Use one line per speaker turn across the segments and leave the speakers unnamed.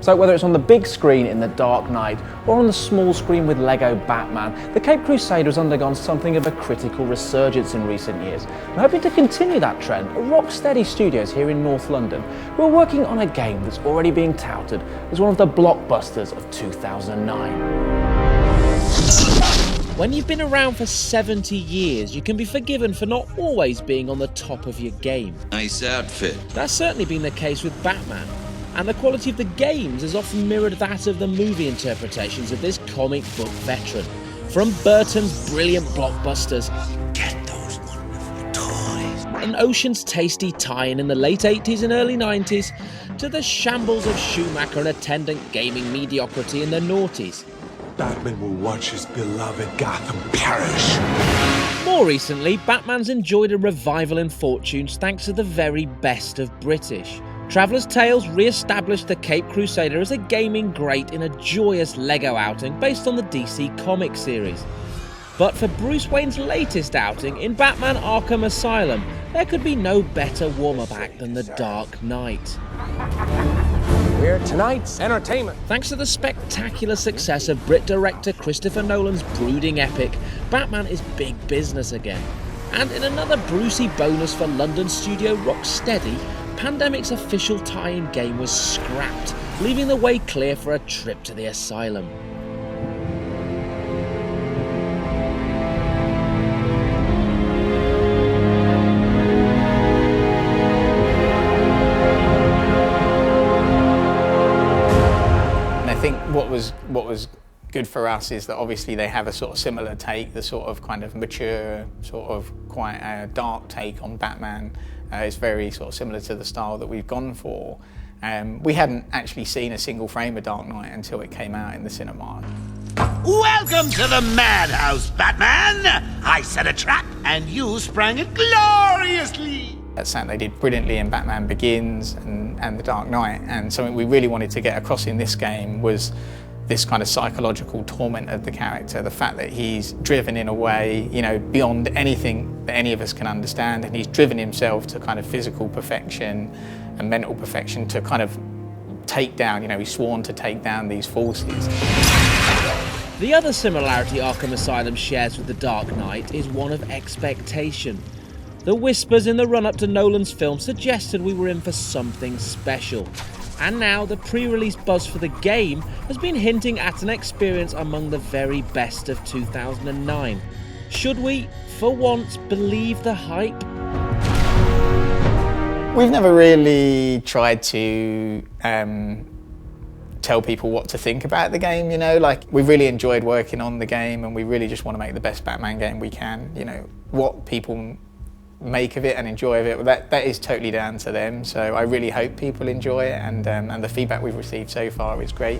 So whether it's on the big screen in The Dark Knight or on the small screen with Lego Batman, the Caped Crusader has undergone something of a critical resurgence in recent years. And hoping to continue that trend, Rocksteady Studios here in North London, we're working on a game that's already being touted as one of the blockbusters of 2009.
When you've been around for 70 years, you can be forgiven for not always being on the top of your game.
Nice outfit.
That's certainly been the case with Batman, and the quality of the games has often mirrored that of the movie interpretations of this comic book veteran. From Burton's brilliant blockbusters,
Get those wonderful toys.
an Ocean's tasty tie-in in the late 80s and early 90s, to the shambles of Schumacher and attendant gaming mediocrity in the noughties.
Batman will watch his beloved Gotham perish.
More recently, Batman's enjoyed a revival in fortunes thanks to the very best of British. Traveller's Tales re-established the Caped Crusader as a gaming great in a joyous Lego outing based on the DC comic series. But for Bruce Wayne's latest outing in Batman Arkham Asylum, there could be no better warm-up act than The Dark Knight.
We're tonight's entertainment.
Thanks to the spectacular success of Brit director Christopher Nolan's brooding epic, Batman is big business again. And in another Brucey bonus for London studio Rocksteady, Pandemic's official tie-in game was scrapped, leaving the way clear for a trip to the Asylum.
I think what was good for us is that obviously they have a sort of similar take, the sort of kind of mature, sort of quite dark take on Batman. It's very sort of similar to the style that we've gone for. We hadn't actually seen a single frame of Dark Knight until it came out in the cinema.
Welcome to the madhouse, Batman! I set a trap and you sprang it gloriously!
That's something they did brilliantly in Batman Begins and The Dark Knight, and something we really wanted to get across in this game was this kind of psychological torment of the character, the fact that he's driven in a way, you know, beyond anything that any of us can understand, and he's driven himself to kind of physical perfection and mental perfection to kind of take down, you know, he's sworn to take down these forces.
The other similarity Arkham Asylum shares with The Dark Knight is one of expectation. The whispers in the run-up to Nolan's film suggested we were in for something special. And now the pre-release buzz for the game has been hinting at an experience among the very best of 2009. Should we, for once, believe the hype?
We've never really tried to tell people what to think about the game, you know, like we really enjoyed working on the game and we really just want to make the best Batman game we can. You know, what people make of it and enjoy of it, that is totally down to them. So I really hope people enjoy it, and the feedback we've received so far is great.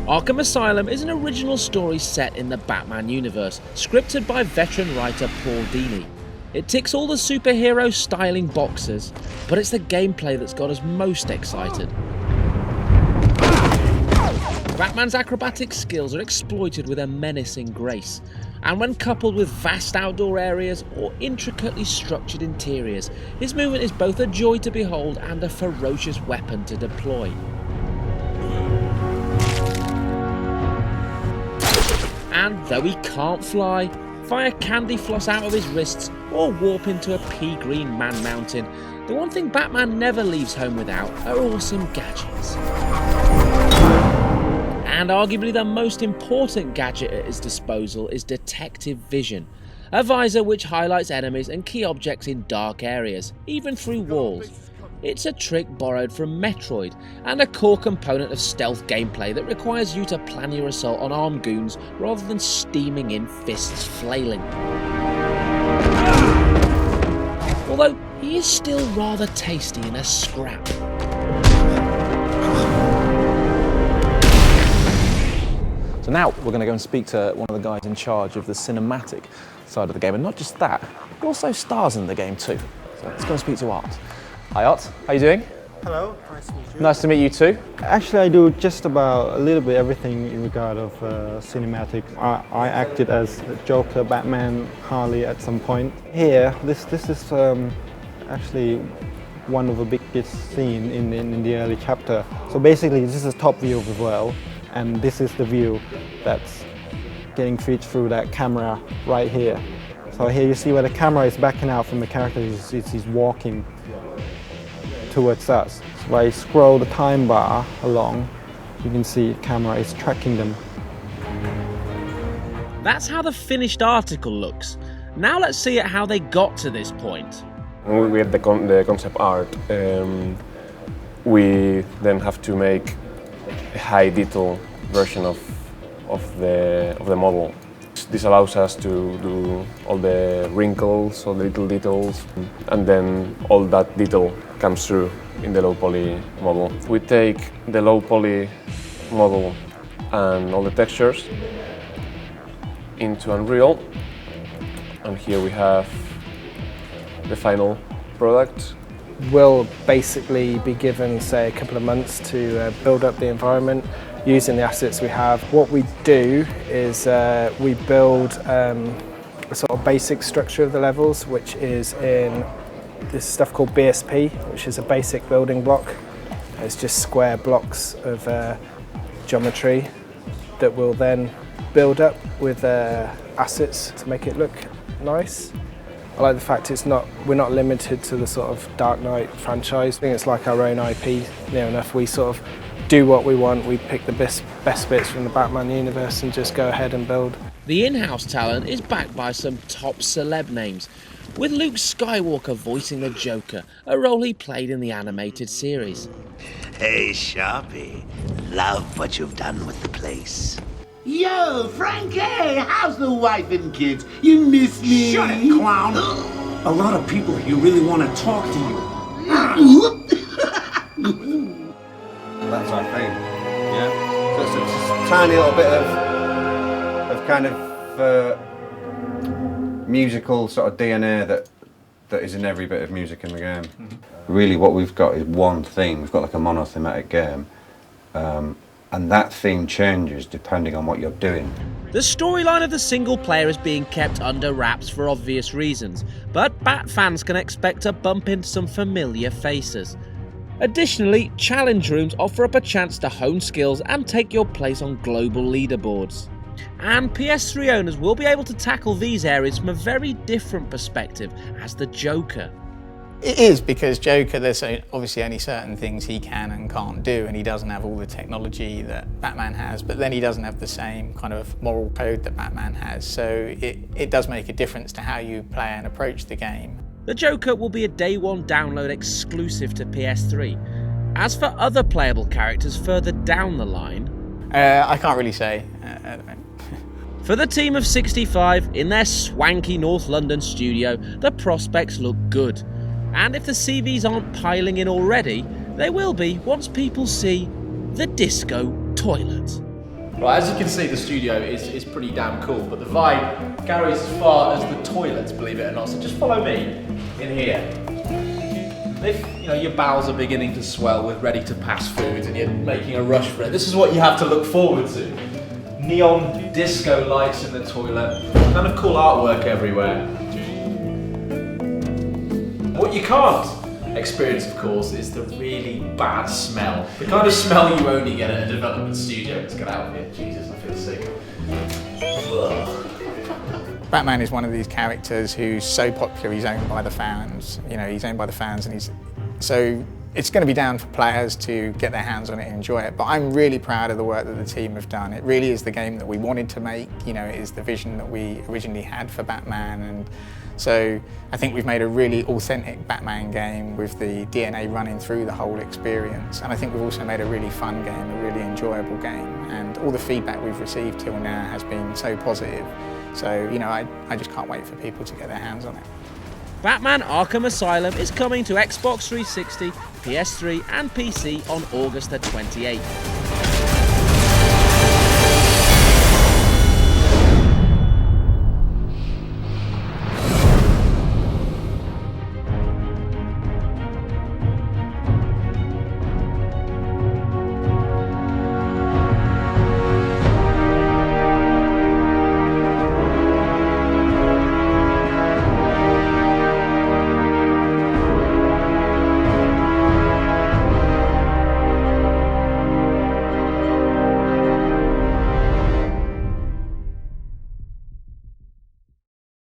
Arkham Asylum is an original story set in the Batman universe, scripted by veteran writer Paul Dini. It ticks all the superhero styling boxes, but it's the gameplay that's got us most excited. Batman's acrobatic skills are exploited with a menacing grace, and when coupled with vast outdoor areas or intricately structured interiors, his movement is both a joy to behold and a ferocious weapon to deploy. And though he can't fly, fire candy floss out of his wrists, or warp into a pea green man mountain, the one thing Batman never leaves home without are awesome gadgets. And arguably the most important gadget at his disposal is Detective Vision, a visor which highlights enemies and key objects in dark areas, even through walls. It's a trick borrowed from Metroid, and a core component of stealth gameplay that requires you to plan your assault on armed goons rather than steaming in fists flailing. Although he is still rather tasty in a scrap.
So now we're going to go and speak to one of the guys in charge of the cinematic side of the game, and not just that, he also stars in the game too. So let's go and speak to Art. Hi Art, how you doing?
Hello, nice to meet you.
Nice to meet you too.
Actually, I do just about a little bit everything in regard of cinematic. I acted as Joker, Batman, Harley at some point. Here, this is actually one of the biggest scenes in the early chapter. So basically this is the top view of the world, and this is the view that's getting featured through that camera right here. So here you see where the camera is backing out from the character, he's walking towards us. So if I scroll the time bar along, you can see the camera is tracking them.
That's how the finished article looks. Now let's see at how they got to this point.
When we get the concept art, we then have to make a high detail version of the model. This allows us to do all the wrinkles, all the little details, and then all that detail comes through in the low poly model. We take the low poly model and all the textures into Unreal, and here we have the final product.
We'll basically be given, say, a couple of months to build up the environment using the assets we have. What we do is we build a sort of basic structure of the levels, which is in this stuff called BSP, which is a basic building block. It's just square blocks of geometry that will then build up with assets to make it look nice. I like the fact we're not limited to the sort of Dark Knight franchise. I think it's like our own IP near enough. We sort of do what we want, we pick the best bits from the Batman universe and just go ahead and build.
The in-house talent is backed by some top celeb names, with Luke Skywalker voicing the Joker, a role he played in the animated series.
Hey, Sharpie, love what you've done with the place. Yo, Frankie, how's the wife and kids? You miss me?
Shut it, clown! A lot of people here really want to talk to you.
That's our thing, yeah? So it's a tiny little bit of kind of musical sort of DNA that is in every bit of music in the game. Really what we've got is one theme. We've got like a monothematic game. And that theme changes depending on what you're doing.
The storyline of the single player is being kept under wraps for obvious reasons, but Bat fans can expect to bump into some familiar faces. Additionally, challenge rooms offer up a chance to hone skills and take your place on global leaderboards. And PS3 owners will be able to tackle these areas from a very different perspective as the Joker.
It is, because Joker, there's obviously only certain things he can and can't do, and he doesn't have all the technology that Batman has, but then he doesn't have the same kind of moral code that Batman has, so it does make a difference to how you play and approach the game.
The Joker will be a day one download exclusive to PS3. As for other playable characters further down the line,
I can't really say at the moment.
For the team of 65 in their swanky North London studio, the prospects look good. And if the CVs aren't piling in already, they will be once people see the disco toilet.
Right, as you can see, the studio is pretty damn cool, but the vibe carries as far as the toilets, believe it or not. So just follow me in here. If your bowels are beginning to swell with ready-to-pass foods and you're making a rush for it, this is what you have to look forward to. Neon disco lights in the toilet, kind of cool artwork everywhere. What you can't experience, of course, is the really bad smell. The kind of smell you only get at a development studio. Let's get out of here. Jesus, I feel sick. Ugh.
Batman is one of these characters who's so popular, he's owned by the fans. He's owned by the fans, and so it's going to be down for players to get their hands on it and enjoy it. But I'm really proud of the work that the team have done. It really is the game that we wanted to make. It is the vision that we originally had for Batman, and so I think we've made a really authentic Batman game with the DNA running through the whole experience. And I think we've also made a really fun game, a really enjoyable game. And all the feedback we've received till now has been so positive. So, I just can't wait for people to get their hands on it.
Batman Arkham Asylum is coming to Xbox 360, PS3 and PC on August the 28th.